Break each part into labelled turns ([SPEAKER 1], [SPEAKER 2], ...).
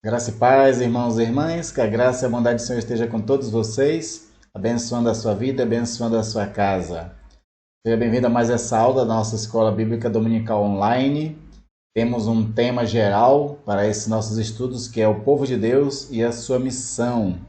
[SPEAKER 1] Graça e paz, irmãos e irmãs, que a graça e a bondade do Senhor esteja com todos vocês, abençoando a sua vida, abençoando a sua casa. Seja bem-vindo a mais essa aula da nossa Escola Bíblica Dominical Online. Temos um tema geral para esses nossos estudos, que é o povo de Deus e a sua missão.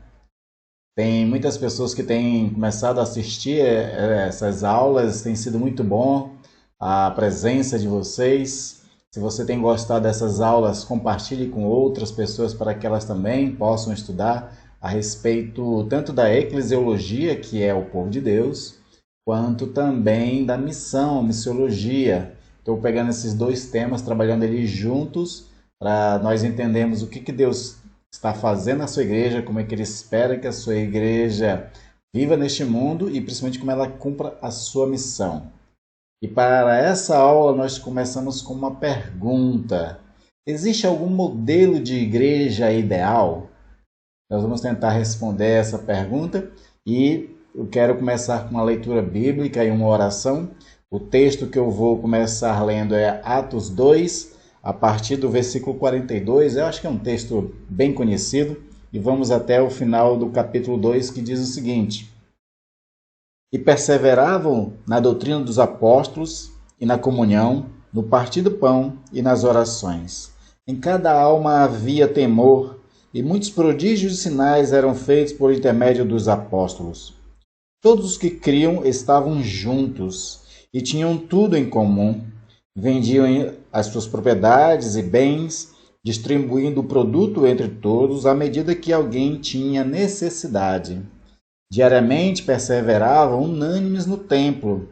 [SPEAKER 1] Tem muitas pessoas que têm começado a assistir essas aulas, tem sido muito bom a presença de vocês. Se você tem gostado dessas aulas, compartilhe com outras pessoas para que elas também possam estudar a respeito tanto da eclesiologia, que é o povo de Deus, quanto também da missão, a missiologia. Estou pegando esses dois temas, trabalhando eles juntos, para nós entendermos o que Deus está fazendo na sua igreja, como é que ele espera que a sua igreja viva neste mundo e principalmente como ela cumpra a sua missão. E para essa aula nós começamos com uma pergunta: existe algum modelo de igreja ideal? Nós vamos tentar responder essa pergunta e eu quero começar com uma leitura bíblica e uma oração. O texto que eu vou começar lendo é Atos 2, a partir do versículo 42. Eu acho que é um texto bem conhecido e vamos até o final do capítulo 2, que diz o seguinte: E perseveravam na doutrina dos apóstolos e na comunhão, no partir do pão e nas orações. Em cada alma havia temor, e muitos prodígios e sinais eram feitos por intermédio dos apóstolos. Todos os que criam estavam juntos e tinham tudo em comum. Vendiam as suas propriedades e bens, distribuindo o produto entre todos à medida que alguém tinha necessidade. Diariamente perseveravam unânimes no templo,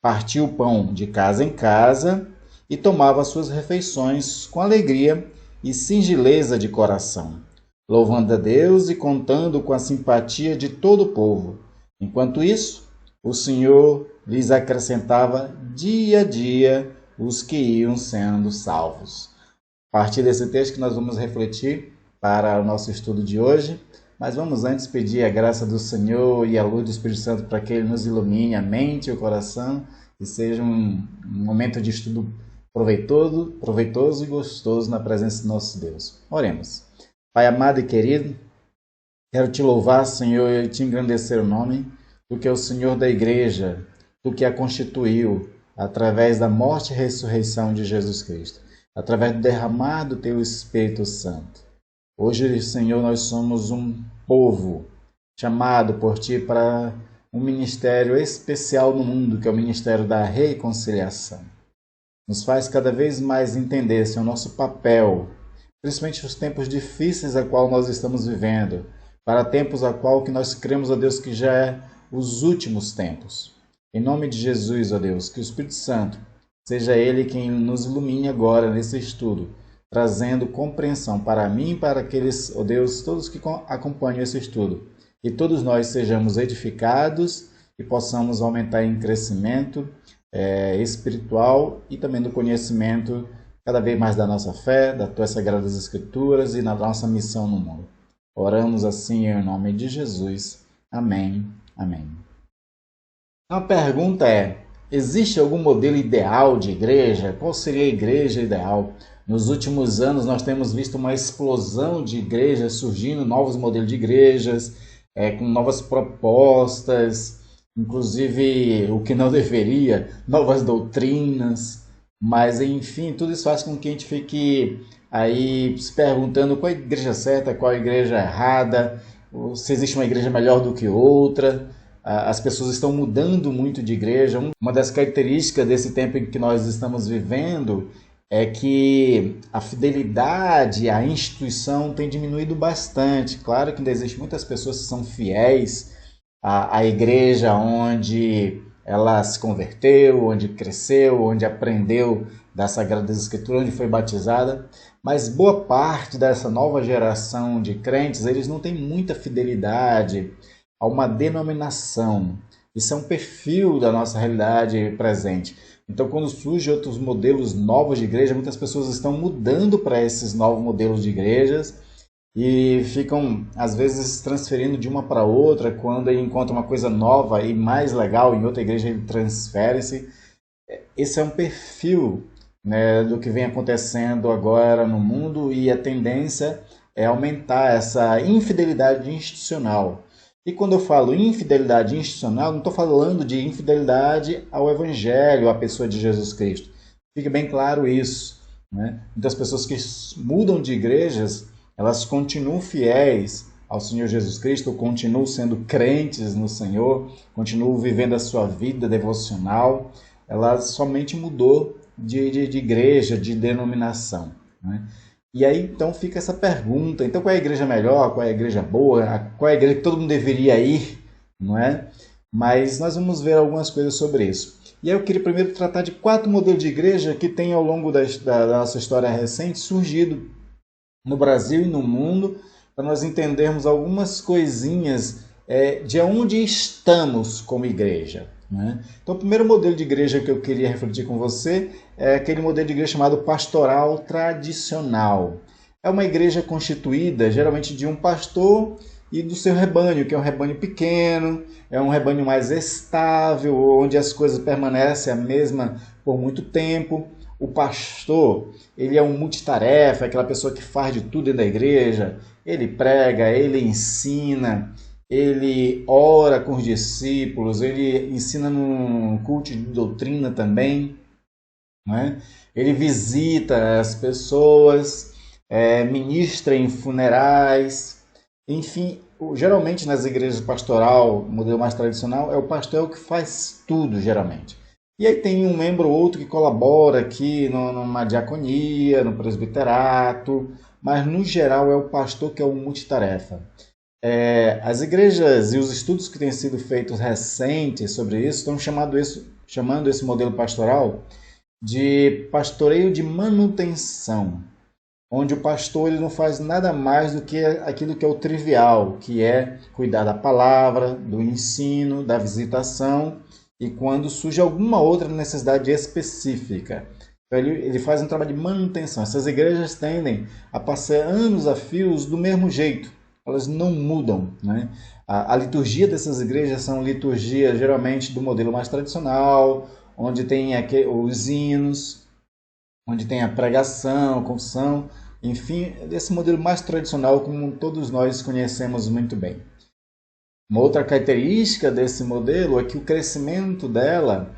[SPEAKER 1] partiam o pão de casa em casa e tomavam as suas refeições com alegria e singeleza de coração, louvando a Deus e contando com a simpatia de todo o povo. Enquanto isso, o Senhor lhes acrescentava dia a dia os que iam sendo salvos. A partir desse texto que nós vamos refletir para o nosso estudo de hoje, mas vamos antes pedir a graça do Senhor e a luz do Espírito Santo para que Ele nos ilumine a mente e o coração e seja um momento de estudo proveitoso e gostoso na presença do nosso Deus. Oremos. Pai amado e querido, quero te louvar, Senhor, e te engrandecer o nome, tu que é o Senhor da igreja, tu que a constituiu através da morte e ressurreição de Jesus Cristo, através do derramar do teu Espírito Santo. Hoje, Senhor, nós somos um povo chamado por Ti para um ministério especial no mundo, que é o ministério da reconciliação. Nos faz cada vez mais entender, Senhor, o nosso papel, principalmente nos tempos difíceis a qual nós estamos vivendo, para tempos a qual que nós cremos, ó Deus, que já é os últimos tempos. Em nome de Jesus, ó Deus, que o Espírito Santo seja Ele quem nos ilumine agora nesse estudo, trazendo compreensão para mim e para aqueles, ó Deus, todos que acompanham esse estudo. E todos nós sejamos edificados e possamos aumentar em crescimento espiritual e também no conhecimento cada vez mais da nossa fé, das tuas sagradas escrituras e na nossa missão no mundo. Oramos assim em nome de Jesus. Amém. Amém. A pergunta é: existe algum modelo ideal de igreja? Qual seria a igreja ideal? Nos últimos anos nós temos visto uma explosão de igrejas surgindo, novos modelos de igrejas, com novas propostas, inclusive o que não deveria, novas doutrinas, mas enfim, tudo isso faz com que a gente fique aí se perguntando qual é a igreja certa, qual é a igreja errada, se existe uma igreja melhor do que outra. As pessoas estão mudando muito de igreja. Uma das características desse tempo em que nós estamos vivendo é que a fidelidade à instituição tem diminuído bastante. Claro que ainda existem muitas pessoas que são fiéis à igreja onde ela se converteu, onde cresceu, onde aprendeu das Sagradas Escrituras, onde foi batizada, mas boa parte dessa nova geração de crentes, eles não têm muita fidelidade a uma denominação. Isso é um perfil da nossa realidade presente. Então, quando surgem outros modelos novos de igreja, muitas pessoas estão mudando para esses novos modelos de igrejas e ficam, às vezes, transferindo de uma para outra. Quando ele encontra uma coisa nova e mais legal em outra igreja, ele transfere-se. Esse é um perfil, né, do que vem acontecendo agora no mundo, e a tendência é aumentar essa infidelidade institucional. E quando eu falo infidelidade institucional, não estou falando de infidelidade ao Evangelho, à pessoa de Jesus Cristo. Fique bem claro isso, né? Muitas pessoas que mudam de igrejas, elas continuam fiéis ao Senhor Jesus Cristo, continuam sendo crentes no Senhor, continuam vivendo a sua vida devocional, ela somente mudou de igreja, de denominação, né? E aí, então, fica essa pergunta. Então, qual é a igreja melhor? Qual é a igreja boa? Qual é a igreja que todo mundo deveria ir? Não é? Mas nós vamos ver algumas coisas sobre isso. E aí eu queria primeiro tratar de 4 modelos de igreja que têm, ao longo da nossa história recente, surgido no Brasil e no mundo, para nós entendermos algumas coisinhas de onde estamos como igreja, né? Então, o primeiro modelo de igreja que eu queria refletir com você é aquele modelo de igreja chamado pastoral tradicional. É uma igreja constituída geralmente de um pastor e do seu rebanho, que é um rebanho pequeno, é um rebanho mais estável, onde as coisas permanecem a mesma por muito tempo. O pastor, ele é um multitarefa, aquela pessoa que faz de tudo dentro da igreja. Ele prega, ele ensina, ele ora com os discípulos, ele ensina num culto de doutrina também, né? Ele visita as pessoas, ministra em funerais, enfim, geralmente nas igrejas pastoral, modelo mais tradicional, é o pastor que faz tudo, geralmente. E aí tem um membro ou outro que colabora aqui numa diaconia, no presbiterato, mas no geral é o pastor que é o multitarefa. As igrejas e os estudos que têm sido feitos recentes sobre isso estão chamando esse modelo pastoral de pastoreio de manutenção, onde o pastor ele não faz nada mais do que aquilo que é o trivial, que é cuidar da palavra, do ensino, da visitação, e quando surge alguma outra necessidade específica. Então, ele faz um trabalho de manutenção. Essas igrejas tendem a passar anos a fios do mesmo jeito. Elas não mudam, né? A liturgia dessas igrejas são liturgias geralmente do modelo mais tradicional, onde tem os hinos, onde tem a pregação, a confissão, enfim, desse modelo mais tradicional como todos nós conhecemos muito bem. Uma outra característica desse modelo é que o crescimento dela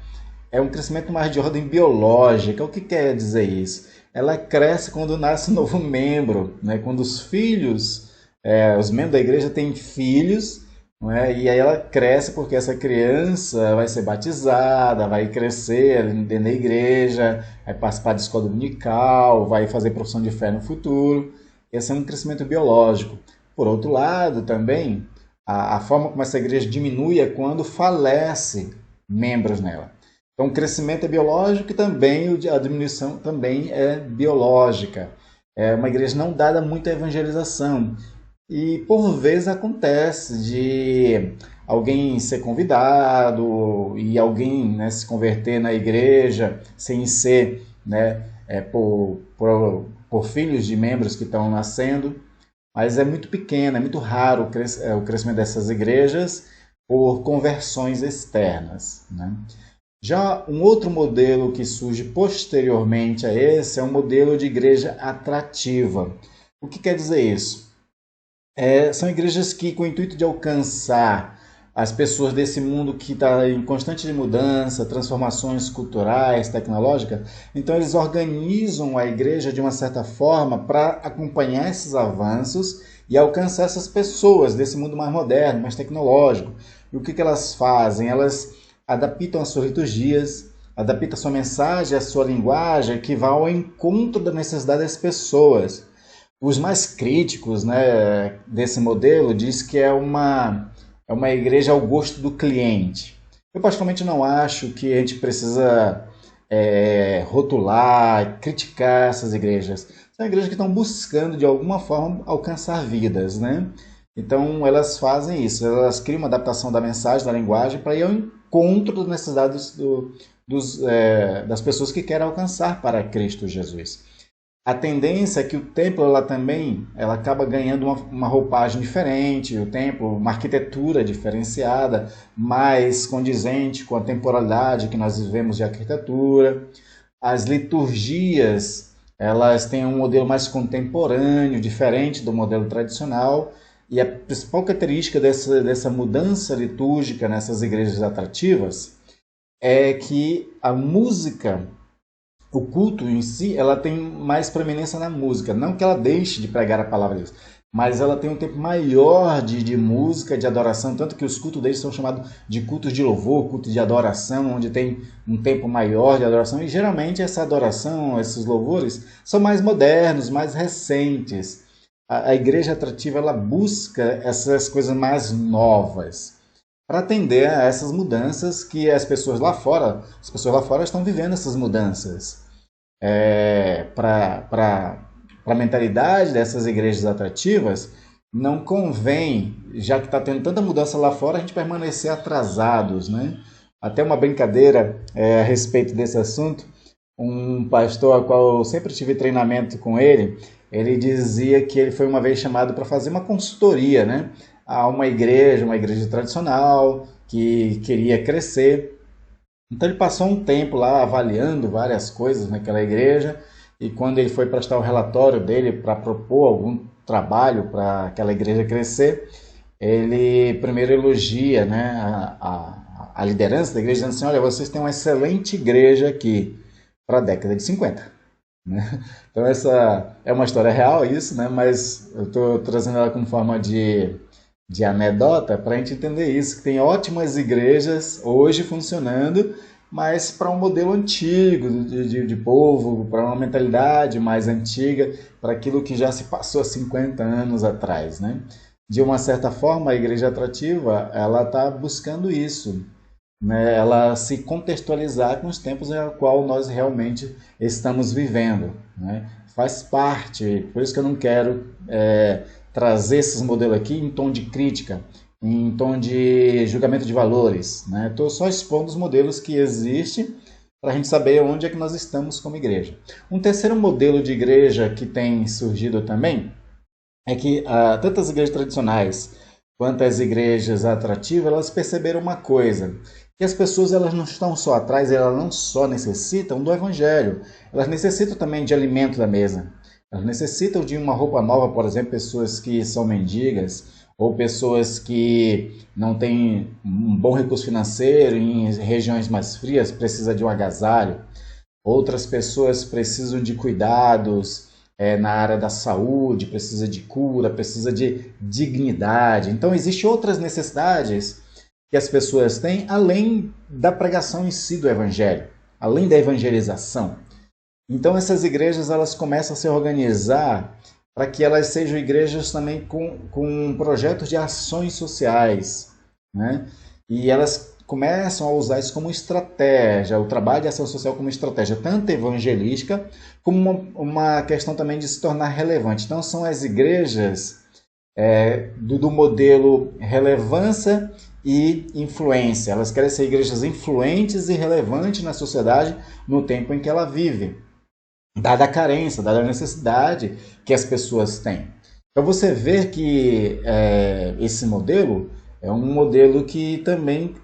[SPEAKER 1] é um crescimento mais de ordem biológica. O que quer dizer isso? Ela cresce quando nasce um novo membro, né? Quando os filhos, os membros da igreja têm filhos, não é? E aí ela cresce porque essa criança vai ser batizada, vai crescer dentro da igreja, vai participar de escola dominical, vai fazer profissão de fé no futuro. Esse é um crescimento biológico. Por outro lado, também, a forma como essa igreja diminui é quando falece membros nela. Então, o crescimento é biológico e também a diminuição também é biológica. É uma igreja não dada muita evangelização. E, por vezes, acontece de alguém ser convidado e alguém, né, se converter na igreja sem ser, né, por filhos de membros que estão nascendo. Mas é muito pequeno, é muito raro o crescimento dessas igrejas por conversões externas, né? Já um outro modelo que surge posteriormente a esse é um modelo de igreja atrativa. O que quer dizer isso? São igrejas que, com o intuito de alcançar as pessoas desse mundo que está em constante mudança, transformações culturais, tecnológicas, então eles organizam a igreja de uma certa forma para acompanhar esses avanços e alcançar essas pessoas desse mundo mais moderno, mais tecnológico. E o que elas fazem? Elas adaptam as suas liturgias, adaptam a sua mensagem, a sua linguagem, que vá ao encontro da necessidade das pessoas. Os mais críticos, né, desse modelo diz que é uma igreja ao gosto do cliente. Eu particularmente não acho que a gente precisa rotular, criticar essas igrejas. São igrejas que estão buscando de alguma forma alcançar vidas, né? Então elas fazem isso, elas criam uma adaptação da mensagem, da linguagem para ir ao encontro das necessidades das pessoas que querem alcançar para Cristo Jesus. A tendência é que o templo ela acaba ganhando uma roupagem diferente, o templo, uma arquitetura diferenciada, mais condizente com a temporalidade que nós vivemos de arquitetura. As liturgias elas têm um modelo mais contemporâneo, diferente do modelo tradicional, e a principal característica dessa mudança litúrgica nessas igrejas atrativas é que a música, o culto em si, ela tem mais preeminência na música. Não que ela deixe de pregar a palavra de Deus, mas ela tem um tempo maior de música, de adoração, tanto que os cultos deles são chamados de cultos de louvor, culto de adoração, onde tem um tempo maior de adoração, e geralmente essa adoração, esses louvores, são mais modernos, mais recentes. A igreja atrativa, ela busca essas coisas mais novas, para atender a essas mudanças que as pessoas lá fora estão vivendo essas mudanças. Para a mentalidade dessas igrejas atrativas, não convém, já que está tendo tanta mudança lá fora, a gente permanecer atrasados, né? Até uma brincadeira a respeito desse assunto, um pastor ao qual eu sempre tive treinamento com ele dizia que ele foi uma vez chamado para fazer uma consultoria, né, a uma igreja tradicional que queria crescer. Então ele passou um tempo lá avaliando várias coisas naquela igreja, e quando ele foi prestar o relatório dele para propor algum trabalho para aquela igreja crescer, ele primeiro elogia, né, a liderança da igreja, dizendo assim: olha, vocês têm uma excelente igreja aqui para a década de 50. Né? Então essa é uma história real, isso, né? Mas eu estou trazendo ela como forma de anedota para a gente entender isso, que tem ótimas igrejas hoje funcionando, mas para um modelo antigo de povo, para uma mentalidade mais antiga, para aquilo que já se passou há 50 anos atrás, né? De uma certa forma, a igreja atrativa, ela está buscando isso, né? Ela se contextualizar com os tempos em qual nós realmente estamos vivendo, né? Faz parte, por isso que eu não quero trazer esses modelos aqui em tom de crítica, em tom de julgamento de valores, né? Estou só expondo os modelos que existem para a gente saber onde é que nós estamos como igreja. Um terceiro modelo de igreja que tem surgido também é que tanto as igrejas tradicionais quanto as igrejas atrativas, elas perceberam uma coisa, que as pessoas elas não estão só atrás, elas não só necessitam do evangelho, elas necessitam também de alimento da mesa. Elas necessitam de uma roupa nova, por exemplo, pessoas que são mendigas, ou pessoas que não têm um bom recurso financeiro, em regiões mais frias, precisa de um agasalho. Outras pessoas precisam de cuidados na área da saúde, precisa de cura, precisa de dignidade. Então, existem outras necessidades que as pessoas têm, além da pregação em si do evangelho, além da evangelização. Então essas igrejas elas começam a se organizar para que elas sejam igrejas também com projetos de ações sociais, né? E elas começam a usar isso como estratégia, o trabalho de ação social como estratégia, tanto evangelística, como uma questão também de se tornar relevante. Então são as igrejas do modelo relevância e influência. Elas querem ser igrejas influentes e relevantes na sociedade no tempo em que ela vive, dada a carência, dada a necessidade que as pessoas têm. Então você vê que esse modelo é um modelo que também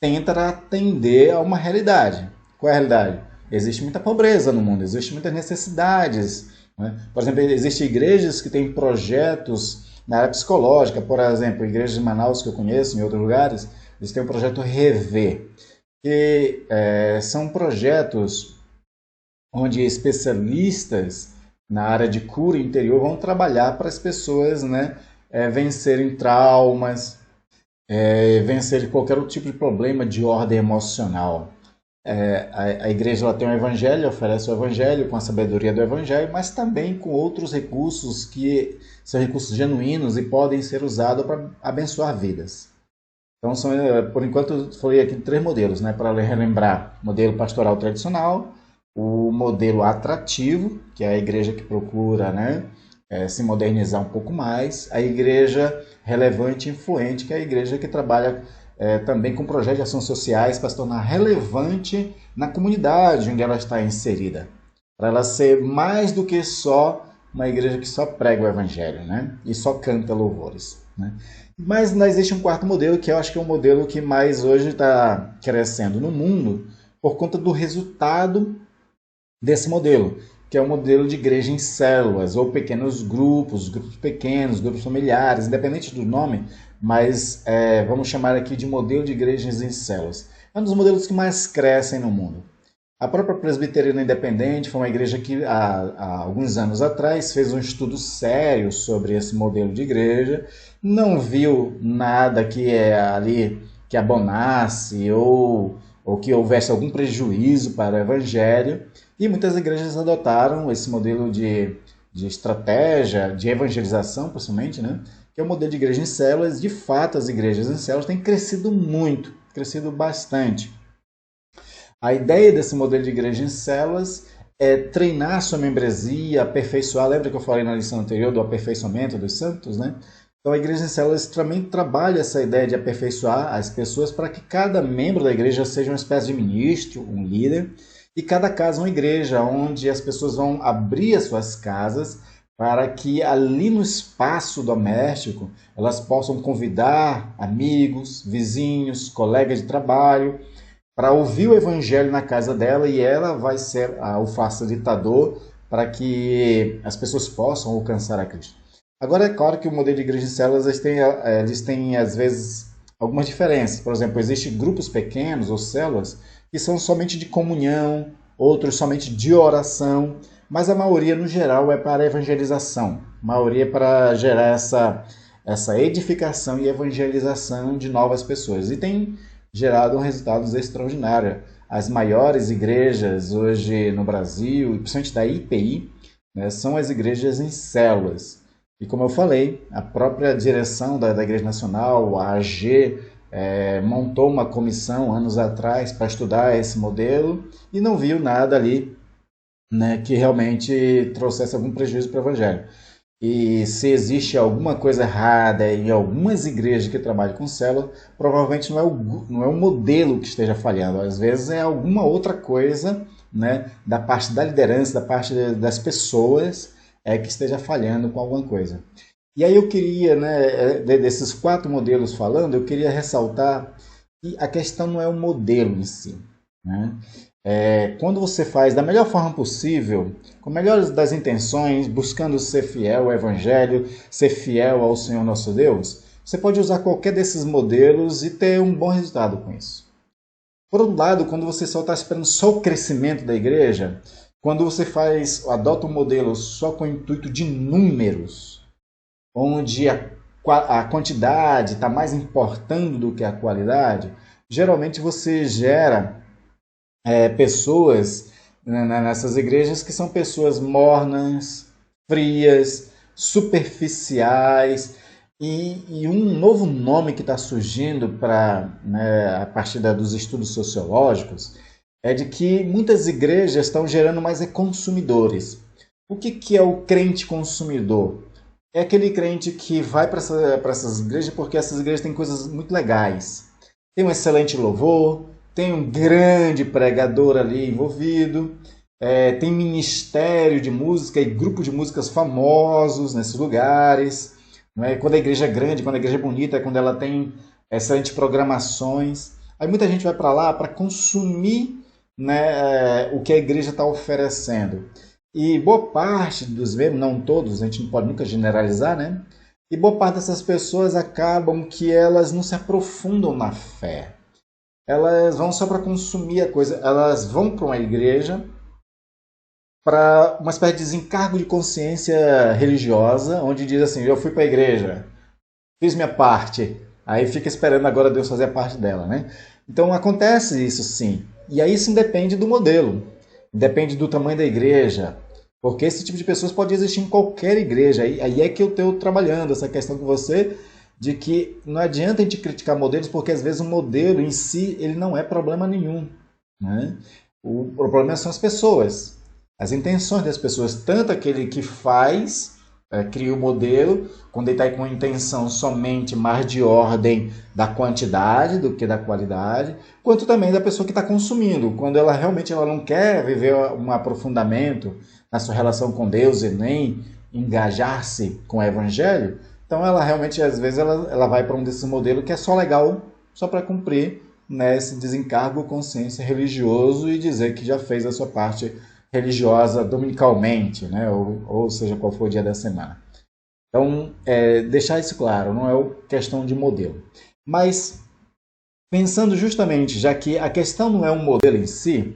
[SPEAKER 1] tenta atender a uma realidade. Qual é a realidade? Existe muita pobreza no mundo, existem muitas necessidades, né? Por exemplo, existem igrejas que têm projetos na área psicológica, por exemplo, igrejas de Manaus que eu conheço, em outros lugares, eles têm o projeto Rever, que são projetos onde especialistas na área de cura interior vão trabalhar para as pessoas, né, vencerem traumas, vencerem qualquer outro tipo de problema de ordem emocional. A igreja ela tem o evangelho, oferece o evangelho com a sabedoria do evangelho, mas também com outros recursos que são recursos genuínos e podem ser usados para abençoar vidas. Então, por enquanto, eu falei aqui 3 modelos, né, para relembrar: modelo pastoral tradicional, o modelo atrativo, que é a igreja que procura, né, se modernizar um pouco mais, a igreja relevante e influente, que é a igreja que trabalha também com projetos de ações sociais para se tornar relevante na comunidade onde ela está inserida, para ela ser mais do que só uma igreja que só prega o evangelho, né, e só canta louvores, né. Mas existe um quarto modelo, que eu acho que é um modelo que mais hoje está crescendo no mundo por conta do resultado desse modelo, que é o modelo de igreja em células, ou pequenos grupos, grupos pequenos, grupos familiares, independente do nome, mas vamos chamar aqui de modelo de igrejas em células. É um dos modelos que mais crescem no mundo. A própria Presbiteriana Independente foi uma igreja que, há alguns anos atrás, fez um estudo sério sobre esse modelo de igreja, não viu nada que abonasse ou que houvesse algum prejuízo para o evangelho, e muitas igrejas adotaram esse modelo de estratégia, de evangelização, principalmente, né? Que é o modelo de igreja em células. De fato, as igrejas em células têm crescido muito, crescido bastante. A ideia desse modelo de igreja em células é treinar sua membresia, aperfeiçoar. Lembra que eu falei na lição anterior do aperfeiçoamento dos santos, né? Então a igreja em células também trabalha essa ideia de aperfeiçoar as pessoas para que cada membro da igreja seja uma espécie de ministro, um líder, e cada casa uma igreja, onde as pessoas vão abrir as suas casas para que ali no espaço doméstico elas possam convidar amigos, vizinhos, colegas de trabalho, para ouvir o evangelho na casa dela, e ela vai ser o facilitador para que as pessoas possam alcançar a Cristo. Agora, é claro que o modelo de igreja em células eles têm, às vezes, algumas diferenças. Por exemplo, existem grupos pequenos ou células que são somente de comunhão, outros somente de oração, mas a maioria, no geral, é para evangelização. A maioria é para gerar essa edificação e evangelização de novas pessoas. E tem gerado resultados extraordinários. As maiores igrejas hoje no Brasil, e principalmente da IPI, né, são as igrejas em células. E como eu falei, a própria direção da Igreja Nacional, a AG, montou uma comissão anos atrás para estudar esse modelo e não viu nada ali, né, que realmente trouxesse algum prejuízo para o Evangelho. E se existe alguma coisa errada em algumas igrejas que trabalham com célula, provavelmente não é o modelo que esteja falhando. Às vezes é alguma outra coisa, né, da parte da liderança, da parte das pessoas, que esteja falhando com alguma coisa. E aí eu queria, né, desses 4 modelos falando, eu queria ressaltar que a questão não é o modelo em si, né? Quando você faz da melhor forma possível, com a melhor das intenções, buscando ser fiel ao Evangelho, ser fiel ao Senhor nosso Deus, você pode usar qualquer desses modelos e ter um bom resultado com isso. Por outro lado, quando você só está esperando só o crescimento da igreja, quando você adota um modelo só com o intuito de números, onde a quantidade está mais importando do que a qualidade, geralmente você gera pessoas nessas igrejas que são pessoas mornas, frias, superficiais, e um novo nome que está surgindo a partir dos estudos sociológicos é de que muitas igrejas estão gerando mais consumidores. O que é o crente consumidor? É aquele crente que vai para essas igrejas porque essas igrejas têm coisas muito legais. Tem um excelente louvor, tem um grande pregador ali envolvido, tem ministério de música e grupo de músicas famosos nesses lugares. Né? Quando a igreja é grande, quando a igreja é bonita, quando ela tem excelentes programações. Aí muita gente vai para lá para consumir, né, o que a igreja está oferecendo. E boa parte dos membros, não todos, a gente não pode nunca generalizar, né? E boa parte dessas pessoas acabam que elas não se aprofundam na fé. Elas vão só para consumir a coisa. Elas vão para uma igreja para uma espécie de desencargo de consciência religiosa, onde diz assim, eu fui para a igreja, fiz minha parte, aí fica esperando agora Deus fazer a parte dela, né? Então acontece isso sim. E aí isso depende do modelo, depende do tamanho da igreja, porque esse tipo de pessoas pode existir em qualquer igreja. Aí é que eu estou trabalhando essa questão com você, de que não adianta a gente criticar modelos, porque às vezes o modelo em si ele não é problema nenhum. Né? O problema são as pessoas, as intenções das pessoas. Tanto aquele que cria o modelo, quando ele está com intenção somente mais de ordem da quantidade do que da qualidade, quanto também da pessoa que está consumindo, quando ela realmente não quer viver um aprofundamento na sua relação com Deus e nem engajar-se com o Evangelho. Então ela realmente, às vezes, ela vai para um desses modelos que é só legal, só para cumprir, né, esse desencargo consciência religioso e dizer que já fez a sua parte religiosa dominicalmente, né? Ou seja, qual for o dia da semana. Então, deixar isso claro, não é questão de modelo. Mas, pensando justamente, já que a questão não é um modelo em si,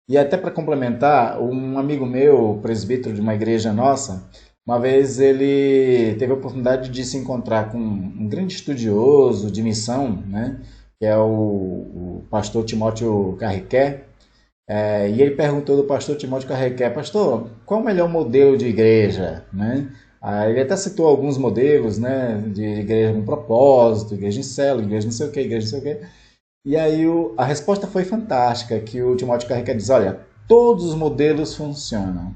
[SPEAKER 1] e até para complementar, um amigo meu, presbítero de uma igreja nossa, uma vez ele teve a oportunidade de se encontrar com um grande estudioso de missão, né? Que é o pastor Timóteo Carriquet. E ele perguntou do pastor Timóteo Carriquet: pastor, qual é o melhor modelo de igreja, né? Ele até citou alguns modelos, né, de igreja com propósito, igreja em célula, igreja não sei o que, igreja não sei o que. E aí a resposta foi fantástica, que o Timóteo Carriquet diz: olha, todos os modelos funcionam,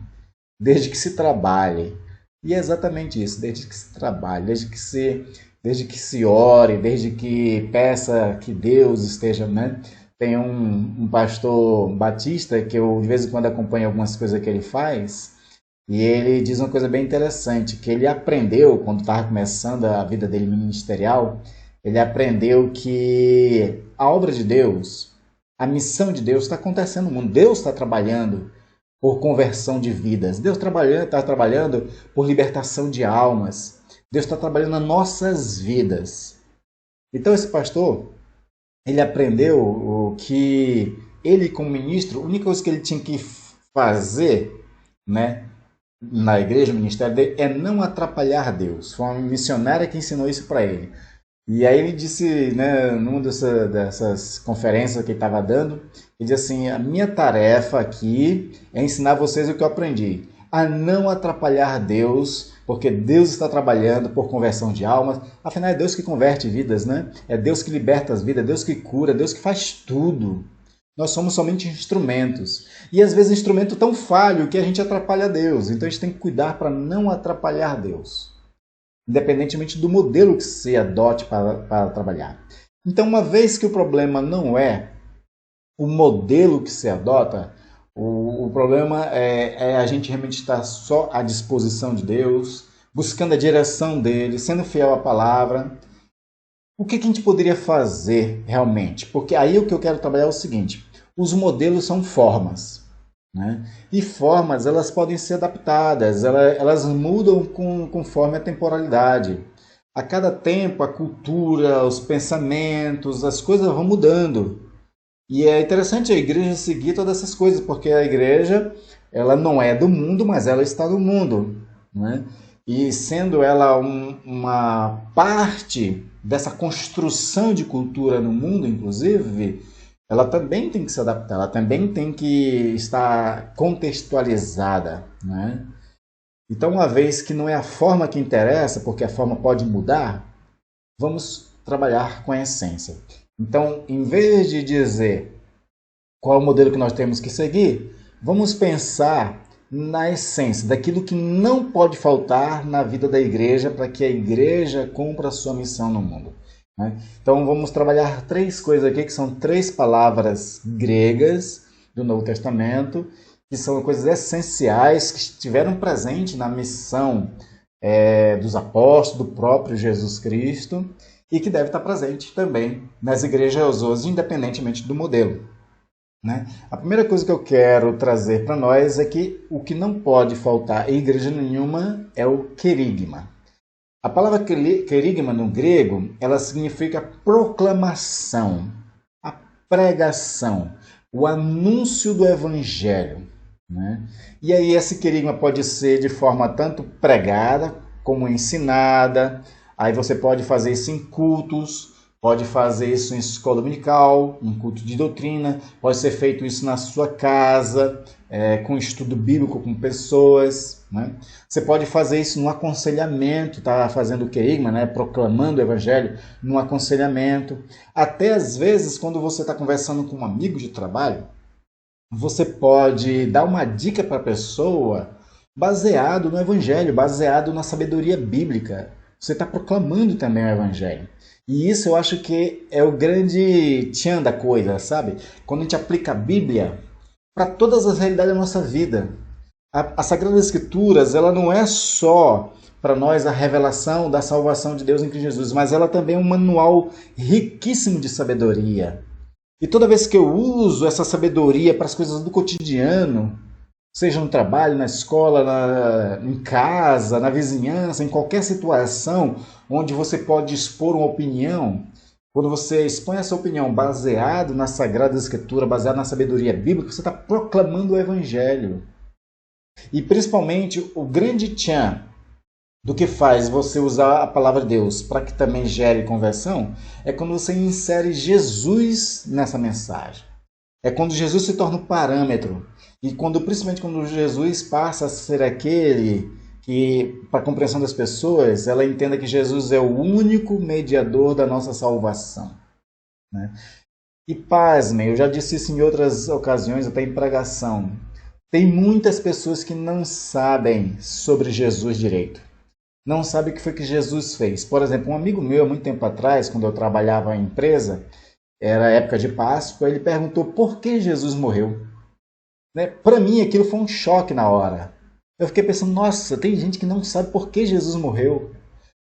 [SPEAKER 1] desde que se trabalhe. E é exatamente isso, desde que se trabalhe, desde que se ore, desde que peça que Deus esteja, né? Tem um pastor batista que eu de vez em quando acompanho algumas coisas que ele faz, e ele diz uma coisa bem interessante, que ele aprendeu, quando estava começando a vida dele ministerial, ele aprendeu que a obra de Deus, a missão de Deus está acontecendo no mundo. Deus está trabalhando por conversão de vidas. Deus está trabalhando por libertação de almas. Deus está trabalhando nas nossas vidas. Então esse pastor, ele aprendeu que ele, como ministro, a única coisa que ele tinha que fazer, né, na igreja, no ministério dele, é não atrapalhar Deus. Foi uma missionária que ensinou isso para ele. E aí ele disse, né, numa dessas conferências que ele estava dando, ele disse assim: a minha tarefa aqui é ensinar vocês o que eu aprendi, a não atrapalhar Deus, porque Deus está trabalhando por conversão de almas. Afinal, é Deus que converte vidas, né? É Deus que liberta as vidas, é Deus que cura, é Deus que faz tudo. Nós somos somente instrumentos. E às vezes instrumento tão falho que a gente atrapalha Deus. Então a gente tem que cuidar para não atrapalhar Deus, independentemente do modelo que se adote para trabalhar. Então, uma vez que o problema não é o modelo que se adota, o problema é a gente realmente estar só à disposição de Deus, buscando a direção dele, sendo fiel à palavra. O que a gente poderia fazer realmente? Porque aí o que eu quero trabalhar é o seguinte: os modelos são formas, né? E formas, elas podem ser adaptadas, elas mudam conforme a temporalidade. A cada tempo, a cultura, os pensamentos, as coisas vão mudando. E é interessante a igreja seguir todas essas coisas, porque a igreja, ela não é do mundo, mas ela está no mundo, né? E sendo ela uma parte dessa construção de cultura no mundo, inclusive, ela também tem que se adaptar, ela também tem que estar contextualizada, né? Então, uma vez que não é a forma que interessa, porque a forma pode mudar, vamos trabalhar com a essência. Então, em vez de dizer qual é o modelo que nós temos que seguir, vamos pensar na essência, daquilo que não pode faltar na vida da igreja para que a igreja cumpra a sua missão no mundo. Então vamos trabalhar 3 coisas aqui, que são 3 palavras gregas do Novo Testamento, que são coisas essenciais que estiveram presentes na missão dos apóstolos, do próprio Jesus Cristo, e que deve estar presente também nas igrejas hoje, independentemente do modelo, né? A primeira coisa que eu quero trazer para nós é que o que não pode faltar em igreja nenhuma é o querigma. A palavra querigma no grego, ela significa proclamação, a pregação, o anúncio do evangelho, né? E aí esse querigma pode ser de forma tanto pregada como ensinada. Aí você pode fazer isso em cultos, pode fazer isso em escola dominical, em culto de doutrina, pode ser feito isso na sua casa, com estudo bíblico com pessoas, né? Você pode fazer isso no aconselhamento, tá fazendo o querigma, né? Proclamando o evangelho no aconselhamento. Até às vezes, quando você está conversando com um amigo de trabalho, você pode dar uma dica para a pessoa baseado no evangelho, baseado na sabedoria bíblica. Você está proclamando também o evangelho. E isso eu acho que é o grande tchan da coisa, sabe? Quando a gente aplica a Bíblia para todas as realidades da nossa vida. As Sagradas Escrituras, ela não é só para nós a revelação da salvação de Deus em Cristo Jesus, mas ela também é um manual riquíssimo de sabedoria. E toda vez que eu uso essa sabedoria para as coisas do cotidiano, seja no trabalho, na escola, em casa, na vizinhança, em qualquer situação onde você pode expor uma opinião. Quando você expõe essa opinião baseado na Sagrada Escritura, baseado na sabedoria bíblica, você está proclamando o Evangelho. E principalmente o grande tchan do que faz você usar a palavra de Deus para que também gere conversão é quando você insere Jesus nessa mensagem. É quando Jesus se torna o parâmetro. E principalmente quando Jesus passa a ser aquele que, para a compreensão das pessoas, ela entenda que Jesus é o único mediador da nossa salvação. Né? E pasmem, eu já disse isso em outras ocasiões, até em pregação. Tem muitas pessoas que não sabem sobre Jesus direito. Não sabem o que foi que Jesus fez. Por exemplo, um amigo meu, há muito tempo atrás, quando eu trabalhava em empresa, era época de Páscoa, ele perguntou por que Jesus morreu. Né? Para mim, aquilo foi um choque na hora. Eu fiquei pensando, nossa, tem gente que não sabe por que Jesus morreu.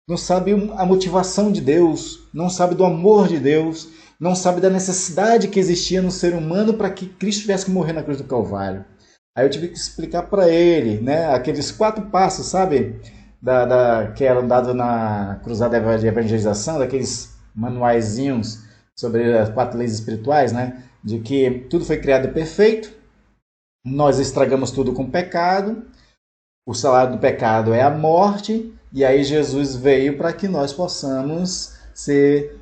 [SPEAKER 1] Não sabe a motivação de Deus, não sabe do amor de Deus, não sabe da necessidade que existia no ser humano para que Cristo tivesse que morrer na cruz do Calvário. Aí eu tive que explicar para ele, né, aqueles 4 passos, sabe, que eram dados na cruzada de evangelização, daqueles manuaizinhos sobre as 4 leis espirituais, né, de que tudo foi criado perfeito, nós estragamos tudo com pecado, o salário do pecado é a morte, e aí Jesus veio para que nós possamos ser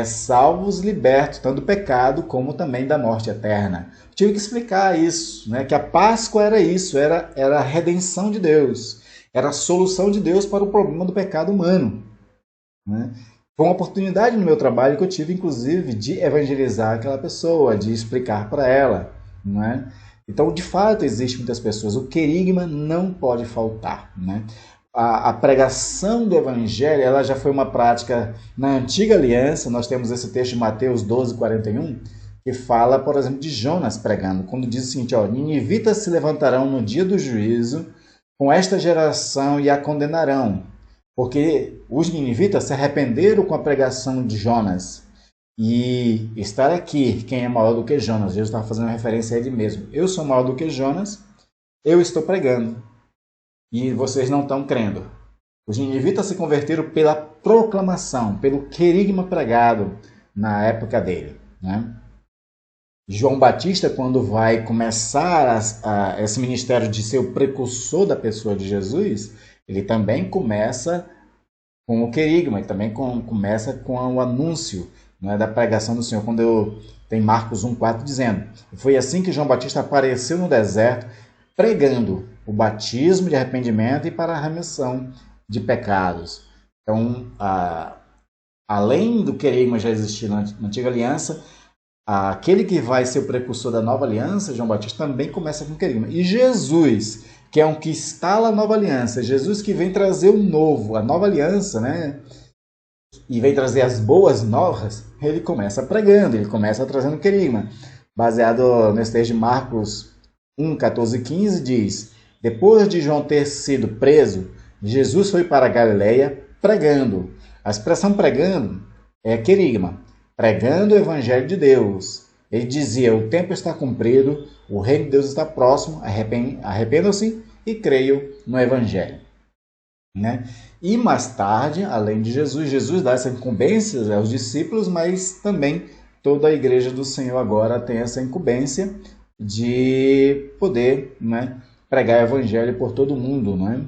[SPEAKER 1] salvos, libertos, tanto do pecado como também da morte eterna. Tive que explicar isso, né? Que a Páscoa era isso, era a redenção de Deus, era a solução de Deus para o problema do pecado humano. Né? Foi uma oportunidade no meu trabalho que eu tive, inclusive, de evangelizar aquela pessoa, de explicar para ela. Né? Então, de fato, existem muitas pessoas. O querigma não pode faltar. Né? A pregação do Evangelho ela já foi uma prática na Antiga Aliança. Nós temos esse texto de Mateus 12, 41, que fala, por exemplo, de Jonas pregando, quando diz o seguinte, ó, ninivitas se levantarão no dia do juízo com esta geração e a condenarão, porque os ninivitas se arrependeram com a pregação de Jonas. E estar aqui, quem é maior do que Jonas? Jesus estava fazendo referência a ele mesmo. Eu sou maior do que Jonas, eu estou pregando. E vocês não estão crendo. Os ninivitas se converteram pela proclamação, pelo querigma pregado na época dele. Né? João Batista, quando vai começar esse ministério de ser o precursor da pessoa de Jesus, ele também começa com o querigma, ele também começa com o anúncio, né, da pregação do Senhor, quando tem Marcos 1,4 dizendo, foi assim que João Batista apareceu no deserto, pregando o batismo de arrependimento e para a remissão de pecados. Então, além do querigma já existir na Antiga Aliança, aquele que vai ser o precursor da Nova Aliança, João Batista, também começa com querigma. E Jesus, que é um que instala a Nova Aliança, Jesus que vem trazer o novo, a Nova Aliança, né? E vem trazer as boas novas, ele começa pregando, ele começa trazendo querigma. Baseado nesse texto de Marcos 1, 14 e 15, diz, depois de João ter sido preso, Jesus foi para a Galileia pregando. A expressão pregando é querigma, pregando o Evangelho de Deus. Ele dizia, o tempo está cumprido, o reino de Deus está próximo, arrependam-se e creiam no Evangelho. Né? E mais tarde, além de Jesus dá essa incumbência aos discípulos, mas também toda a igreja do Senhor agora tem essa incumbência de poder, né, pregar o Evangelho por todo mundo. Né?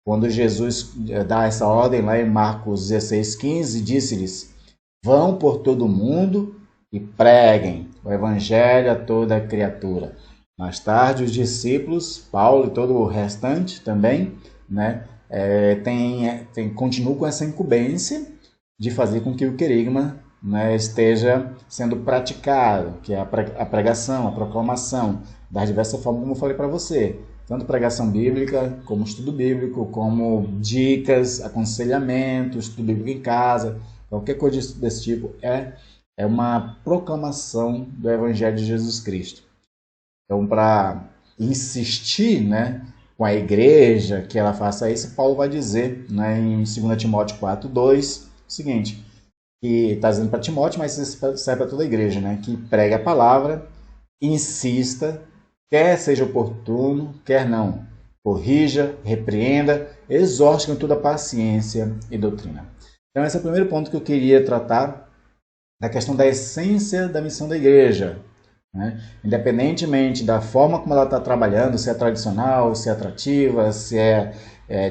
[SPEAKER 1] Quando Jesus dá essa ordem lá em Marcos 16, 15, disse-lhes, vão por todo mundo e preguem o Evangelho a toda criatura. Mais tarde, os discípulos, Paulo e todo o restante também, né, continuam com essa incumbência de fazer com que o querigma, né, esteja sendo praticado, que é a pregação, a proclamação, das diversas formas, como eu falei para você. Tanto pregação bíblica, como estudo bíblico, como dicas, aconselhamento, estudo bíblico em casa, qualquer coisa desse tipo é uma proclamação do Evangelho de Jesus Cristo. Então, para insistir, né, com a igreja que ela faça isso, Paulo vai dizer, né, em 2 Timóteo 4,2, o seguinte, que está dizendo para Timóteo, mas isso serve para toda a igreja, né, que pregue a palavra, insista quer seja oportuno, quer não. Corrija, repreenda, exorte com toda paciência e doutrina. Então esse é o primeiro ponto que eu queria tratar, da questão da essência da missão da igreja. Né? Independentemente da forma como ela está trabalhando, se é tradicional, se é atrativa, se é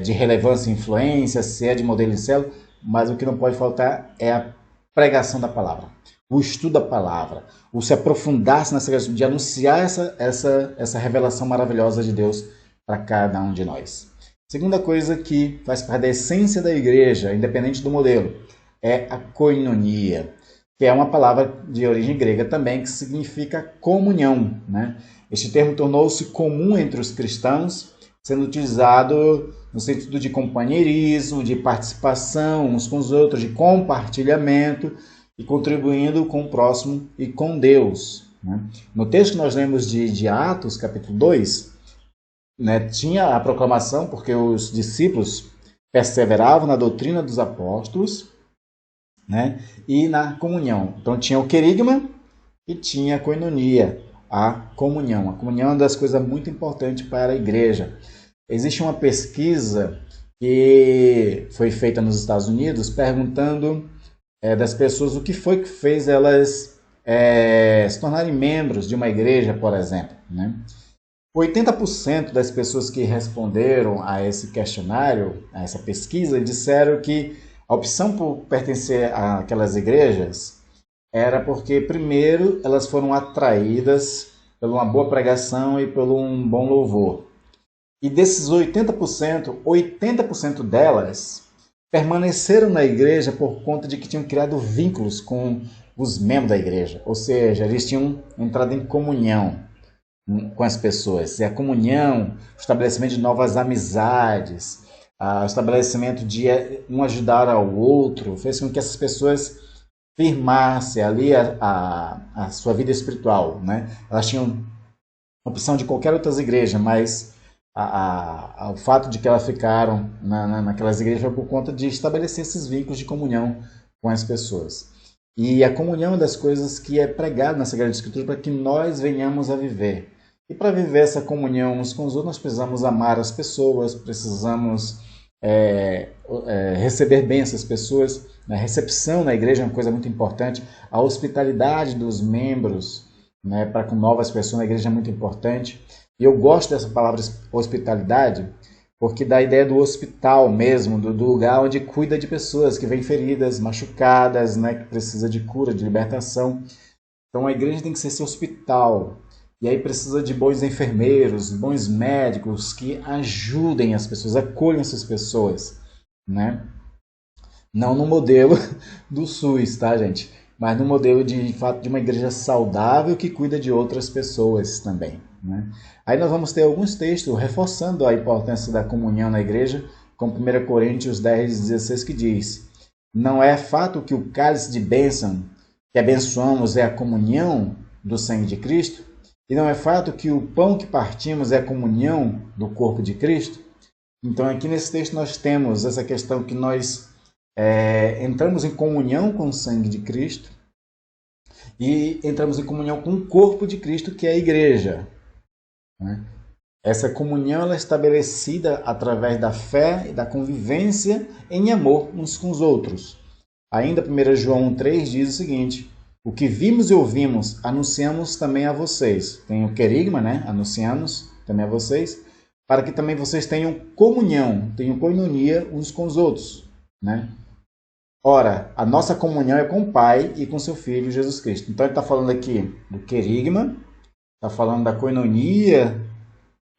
[SPEAKER 1] de relevância e influência, se é de modelo em célula, mas o que não pode faltar é a pregação da palavra, o estudo da palavra, o se aprofundar-se nessa questão de anunciar essa revelação maravilhosa de Deus para cada um de nós. Segunda coisa que faz parte da essência da igreja, independente do modelo, é a koinonia, que é uma palavra de origem grega também, que significa comunhão. Né? Este termo tornou-se comum entre os cristãos, sendo utilizado no sentido de companheirismo, de participação uns com os outros, de compartilhamento e contribuindo com o próximo e com Deus. Né? No texto que nós lemos de Atos, capítulo 2, né, tinha a proclamação, porque os discípulos perseveravam na doutrina dos apóstolos, né, e na comunhão. Então tinha o querigma e tinha a koinonia, a comunhão. A comunhão é uma das coisas muito importantes para a igreja. Existe uma pesquisa que foi feita nos Estados Unidos perguntando das pessoas o que foi que fez elas se tornarem membros de uma igreja, por exemplo. Né? 80% das pessoas que responderam a esse questionário, a essa pesquisa, disseram que a opção por pertencer àquelas igrejas era porque, primeiro, elas foram atraídas por uma boa pregação e por um bom louvor. E desses 80% delas permaneceram na igreja por conta de que tinham criado vínculos com os membros da igreja. Ou seja, eles tinham entrado em comunhão com as pessoas. E a comunhão, o estabelecimento de novas amizades, o estabelecimento de um ajudar ao outro, fez com que essas pessoas firmassem ali a sua vida espiritual. Né? Elas tinham opção de qualquer outra igreja, mas o fato de que elas ficaram naquelas igrejas foi por conta de estabelecer esses vínculos de comunhão com as pessoas. E a comunhão é uma das coisas que é pregada na Sagrada Escritura para que nós venhamos a viver. E para viver essa comunhão uns com os outros, nós precisamos amar as pessoas, precisamos receber bem essas pessoas. A recepção na igreja é uma coisa muito importante. A hospitalidade dos membros, né, para com novas pessoas na igreja é muito importante. E eu gosto dessa palavra hospitalidade, porque dá a ideia do hospital mesmo, do lugar onde cuida de pessoas que vêm feridas, machucadas, né, que precisa de cura, de libertação. Então a igreja tem que ser esse hospital. E aí precisa de bons enfermeiros, bons médicos que ajudem as pessoas, acolham essas pessoas. Né? Não no modelo do SUS, tá, gente? Mas no modelo de fato de uma igreja saudável que cuida de outras pessoas também. Né? Aí nós vamos ter alguns textos reforçando a importância da comunhão na igreja, como 1 Coríntios 10:16, que diz: não é fato que o cálice de bênção que abençoamos é a comunhão do sangue de Cristo? E não é fato que o pão que partimos é a comunhão do corpo de Cristo? Então aqui nesse texto nós temos essa questão que nós entramos em comunhão com o sangue de Cristo e entramos em comunhão com o corpo de Cristo, que é a igreja. Né? Essa comunhão ela é estabelecida através da fé e da convivência em amor uns com os outros. Ainda 1 João 3 diz o seguinte: o que vimos e ouvimos, anunciamos também a vocês. Tem o querigma, né? Anunciamos também a vocês, para que também vocês tenham comunhão, tenham koinonia uns com os outros. Né? Ora, a nossa comunhão é com o Pai e com seu Filho Jesus Cristo. Então ele está falando aqui do querigma, está falando da koinonia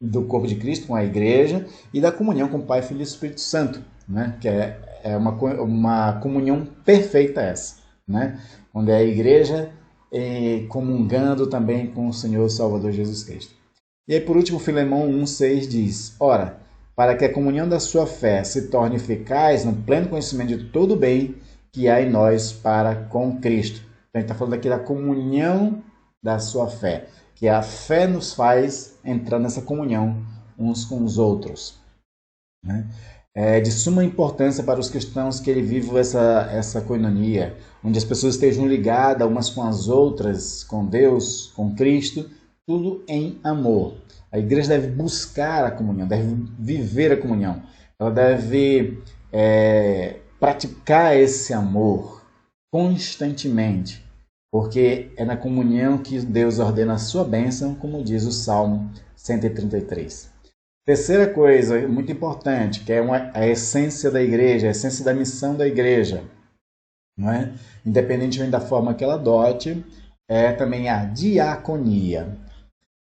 [SPEAKER 1] do corpo de Cristo com a igreja e da comunhão com o Pai, Filho e Espírito Santo, né? Que é uma comunhão perfeita essa, né? Onde é a igreja comungando também com o Senhor Salvador Jesus Cristo. E aí por último Filemão 1,6 diz: ora, para que a comunhão da sua fé se torne eficaz no pleno conhecimento de todo o bem que há em nós para com Cristo. Então, a gente está falando aqui da comunhão da sua fé, que a fé nos faz entrar nessa comunhão uns com os outros. Né? É de suma importância para os cristãos que ele vivam essa koinonia, onde as pessoas estejam ligadas umas com as outras, com Deus, com Cristo, tudo em amor. A igreja deve buscar a comunhão, deve viver a comunhão. Ela deve praticar esse amor constantemente, porque é na comunhão que Deus ordena a sua bênção, como diz o Salmo 133. Terceira coisa muito importante, que é a essência da igreja, a essência da missão da igreja, não é? Independentemente da forma que ela adote, é também a diaconia.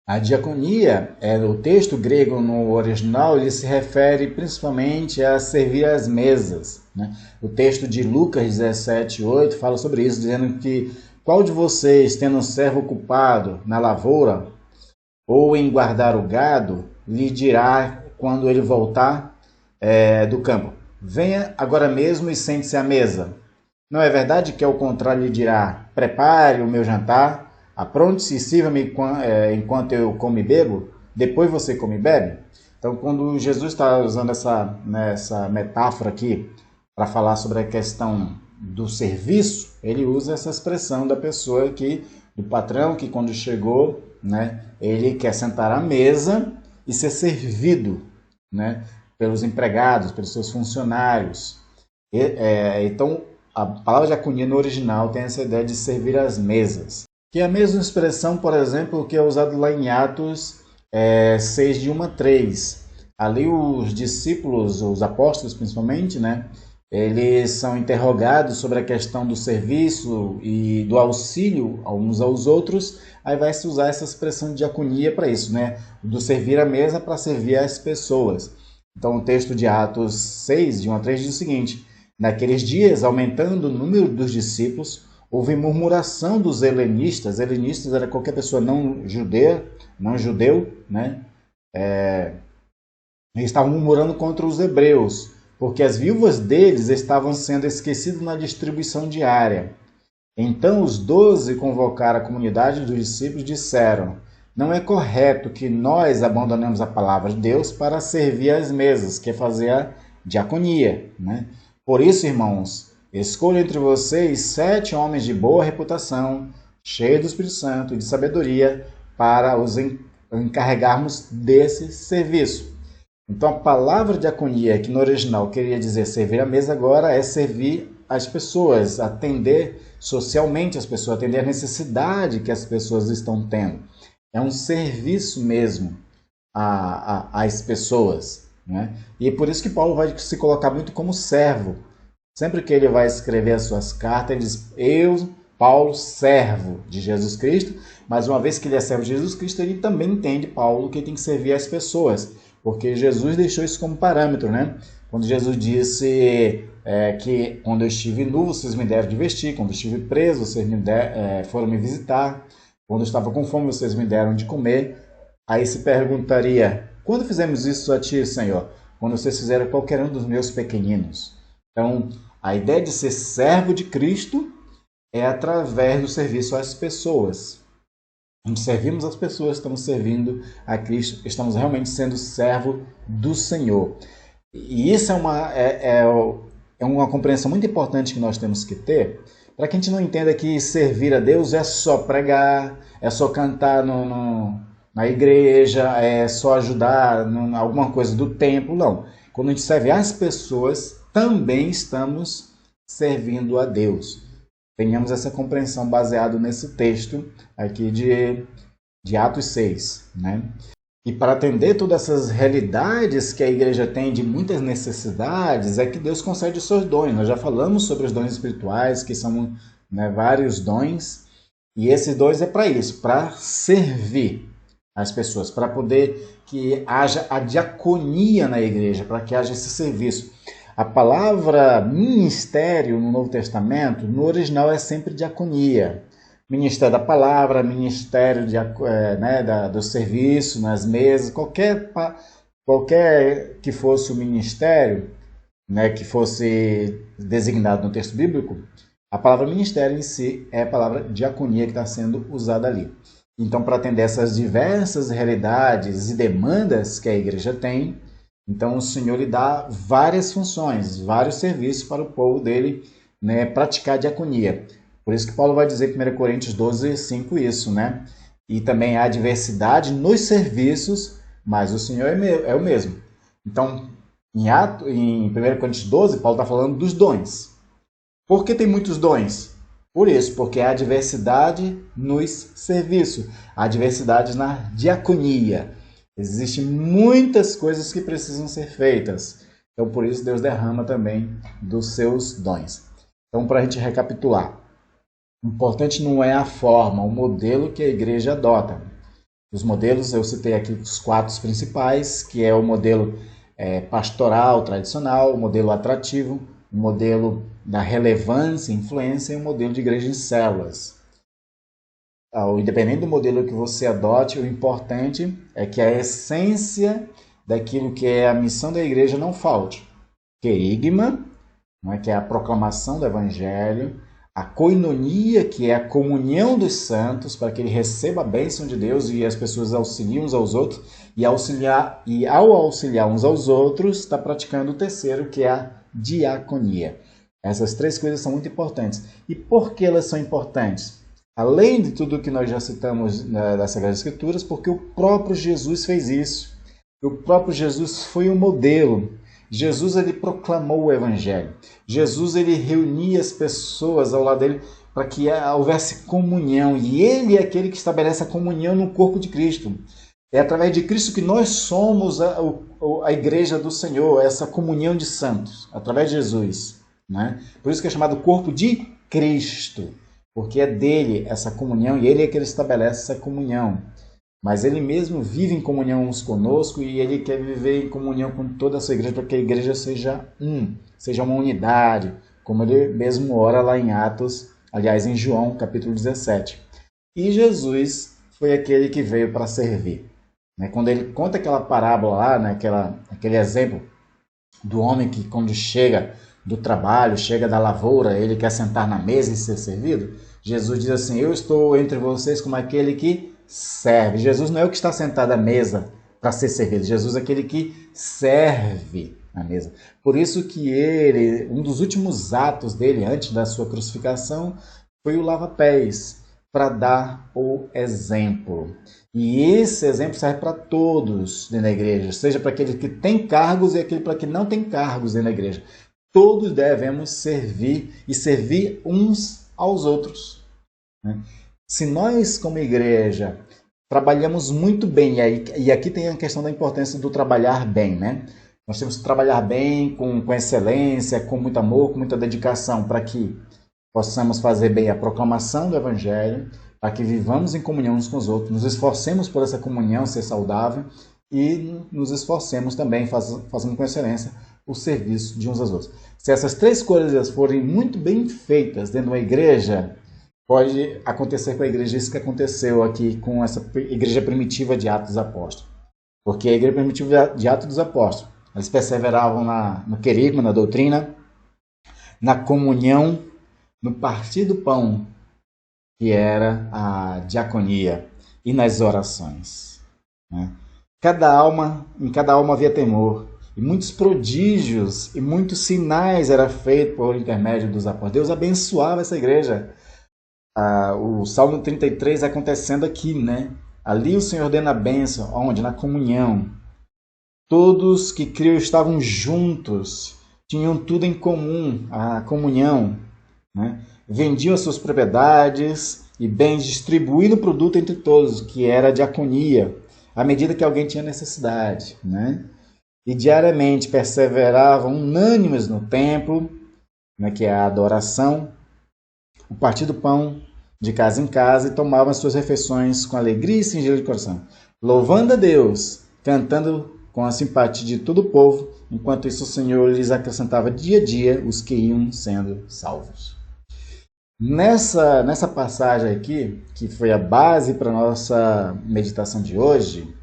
[SPEAKER 1] A diaconia, o texto grego no original, ele se refere principalmente a servir às mesas, né? O texto de Lucas 17:8 fala sobre isso, dizendo que qual de vocês, tendo um servo ocupado na lavoura ou em guardar o gado, lhe dirá quando ele voltar do campo: venha agora mesmo e sente-se à mesa. Não é verdade que ao contrário lhe dirá: prepare o meu jantar, apronte-se e sirva-me enquanto eu como e bebo, depois você come e bebe? Então, quando Jesus está usando essa metáfora aqui para falar sobre a questão do serviço, ele usa essa expressão da pessoa do patrão que quando chegou, né, ele quer sentar à mesa e ser servido, né, pelos empregados, pelos seus funcionários. Então, a palavra diaconia no original tem essa ideia de servir às mesas, que é a mesma expressão, por exemplo, que é usado lá em Atos 6, de 1 a 3. Ali os discípulos, os apóstolos principalmente, né, eles são interrogados sobre a questão do serviço e do auxílio uns aos outros. Aí vai se usar essa expressão de diaconia para isso, né? Do servir à mesa para servir às pessoas. Então o texto de Atos 6, de 1 a 3 diz o seguinte: naqueles dias, aumentando o número dos discípulos, houve murmuração dos helenistas. Helenistas era qualquer pessoa não judeu, né? Eles estavam murmurando contra os hebreus, porque as viúvas deles estavam sendo esquecidas na distribuição diária. Então os 12 convocaram a comunidade dos discípulos e disseram: não é correto que nós abandonemos a palavra de Deus para servir às mesas, que é fazer a diaconia, né? Por isso, irmãos, escolha entre vocês 7 homens de boa reputação, cheios do Espírito Santo e de sabedoria, para os encarregarmos desse serviço. Então, a palavra diaconia, que no original queria dizer servir à mesa, agora é servir as pessoas, atender socialmente as pessoas, atender a necessidade que as pessoas estão tendo. É um serviço mesmo às pessoas, né? E por isso que Paulo vai se colocar muito como servo. Sempre que ele vai escrever as suas cartas, ele diz: eu, Paulo, servo de Jesus Cristo. Mas uma vez que ele é servo de Jesus Cristo, ele também entende, Paulo, que ele tem que servir as pessoas, porque Jesus deixou isso como parâmetro, né? Quando Jesus disse que quando eu estive nu, vocês me deram de vestir, quando eu estive preso, vocês foram me visitar, quando eu estava com fome, vocês me deram de comer. Aí se perguntaria: quando fizemos isso a ti, Senhor? Quando vocês fizeram qualquer um dos meus pequeninos. Então, a ideia de ser servo de Cristo é através do serviço às pessoas. Quando servimos as pessoas, estamos servindo a Cristo, estamos realmente sendo servo do Senhor. E isso é uma compreensão muito importante que nós temos que ter, para que a gente não entenda que servir a Deus é só pregar, é só cantar na igreja, é só ajudar em alguma coisa do templo. Não. Quando a gente serve as pessoas, também estamos servindo a Deus. Tenhamos essa compreensão baseada nesse texto aqui de Atos 6, né? E para atender todas essas realidades que a igreja tem de muitas necessidades, é que Deus concede os seus dons. Nós já falamos sobre os dons espirituais, que são, né, vários dons, e esses dons é para isso, para servir as pessoas, para poder que haja a diaconia na igreja, para que haja esse serviço. A palavra ministério no Novo Testamento, no original, é sempre diaconia. Ministério da palavra, ministério do serviço, nas mesas, qualquer que fosse o ministério, né, que fosse designado no texto bíblico, a palavra ministério em si é a palavra diaconia que está sendo usada ali. Então, para atender essas diversas realidades e demandas que a igreja tem, então o Senhor lhe dá várias funções, vários serviços para o povo dele, né, praticar a diaconia. Por isso que Paulo vai dizer em 1 Coríntios 12, 5 isso, né? e também há diversidade nos serviços, mas o Senhor é o mesmo. Então, em 1 Coríntios 12, Paulo está falando dos dons. Por que tem muitos dons? Por isso, porque há diversidade nos serviços, há diversidade na diaconia. Existem muitas coisas que precisam ser feitas. Então, por isso, Deus derrama também dos seus dons. Então, para a gente recapitular, o importante não é a forma, o modelo que a igreja adota. Os modelos, eu citei aqui os 4 principais, que é o modelo pastoral tradicional, o modelo atrativo, o modelo da relevância e influência e o modelo de igreja em células. Independente do modelo que você adote, o importante é que a essência daquilo que é a missão da igreja não falte. Querigma, que é a proclamação do evangelho, a koinonia, que é a comunhão dos santos, para que ele receba a bênção de Deus e as pessoas auxiliem uns aos outros, e ao auxiliar uns aos outros, está praticando o terceiro, que é a diaconia. Essas 3 coisas são muito importantes. E por que elas são importantes? Além de tudo que nós já citamos das Sagradas Escrituras, porque o próprio Jesus fez isso. O próprio Jesus foi um modelo. Jesus ele proclamou o evangelho. Jesus ele reunia as pessoas ao lado dele para que houvesse comunhão. E ele é aquele que estabelece a comunhão no corpo de Cristo. É através de Cristo que nós somos a igreja do Senhor, essa comunhão de santos, através de Jesus. Né? Por isso que é chamado corpo de Cristo, porque é dele essa comunhão e ele é que ele estabelece essa comunhão. Mas ele mesmo vive em comunhão uns conosco e ele quer viver em comunhão com toda a sua igreja, para que a igreja seja seja uma unidade, como ele mesmo ora lá em Atos, aliás, em João, capítulo 17. E Jesus foi aquele que veio para servir. Quando ele conta aquela parábola lá, aquele exemplo do homem que quando chega do trabalho, chega da lavoura, ele quer sentar na mesa e ser servido, Jesus diz assim, eu estou entre vocês como aquele que serve. Jesus não é o que está sentado à mesa para ser servido. Jesus é aquele que serve a mesa. Por isso que ele, um dos últimos atos dele, antes da sua crucificação, foi o lava-pés, para dar o exemplo. E esse exemplo serve para todos dentro da igreja, seja para aquele que tem cargos e aquele para que não tem cargos dentro da igreja. Todos devemos servir e servir uns aos outros. Se nós, como igreja, trabalhamos muito bem, e aqui tem a questão da importância do trabalhar bem, Nós temos que trabalhar bem, com excelência, com muito amor, com muita dedicação, para que possamos fazer bem a proclamação do Evangelho, para que vivamos em comunhão uns com os outros, nos esforcemos por essa comunhão ser saudável e nos esforcemos também, fazendo com excelência, o serviço de uns aos outros. Se essas 3 coisas forem muito bem feitas dentro de uma igreja, pode acontecer com a igreja isso que aconteceu aqui com essa igreja primitiva de Atos dos Apóstolos. Porque a igreja primitiva de Atos dos Apóstolos, eles perseveravam no querigma, na doutrina, na comunhão, no partir do pão, que era a diaconia, e nas orações. Em cada alma havia temor, e muitos prodígios e muitos sinais eram feitos por intermédio dos apóstolos. Deus abençoava essa igreja. O Salmo 33 acontecendo aqui, Ali o Senhor ordena a bênção, onde? Na comunhão. Todos que criam estavam juntos, tinham tudo em comum, a comunhão, Vendiam as suas propriedades e bens, distribuindo o produto entre todos, que era a diaconia, à medida que alguém tinha necessidade, E diariamente perseveravam unânimes no templo, que é a adoração, o partir do pão de casa em casa, e tomavam as suas refeições com alegria e singelo de coração, louvando a Deus, cantando com a simpatia de todo o povo. Enquanto isso, o Senhor lhes acrescentava dia a dia os que iam sendo salvos. Nessa passagem aqui, que foi a base para a nossa meditação de hoje,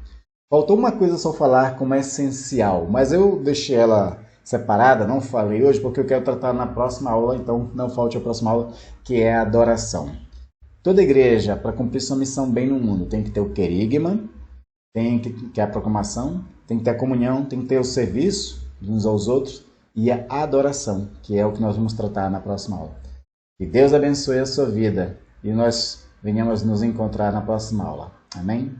[SPEAKER 1] faltou uma coisa só falar como essencial, mas eu deixei ela separada, não falei hoje, porque eu quero tratar na próxima aula, então não falte a próxima aula, que é a adoração. Toda igreja, para cumprir sua missão bem no mundo, tem que ter o querigma, que é a proclamação, tem que ter a comunhão, tem que ter o serviço de uns aos outros e a adoração, que é o que nós vamos tratar na próxima aula. Que Deus abençoe a sua vida e nós venhamos nos encontrar na próxima aula. Amém?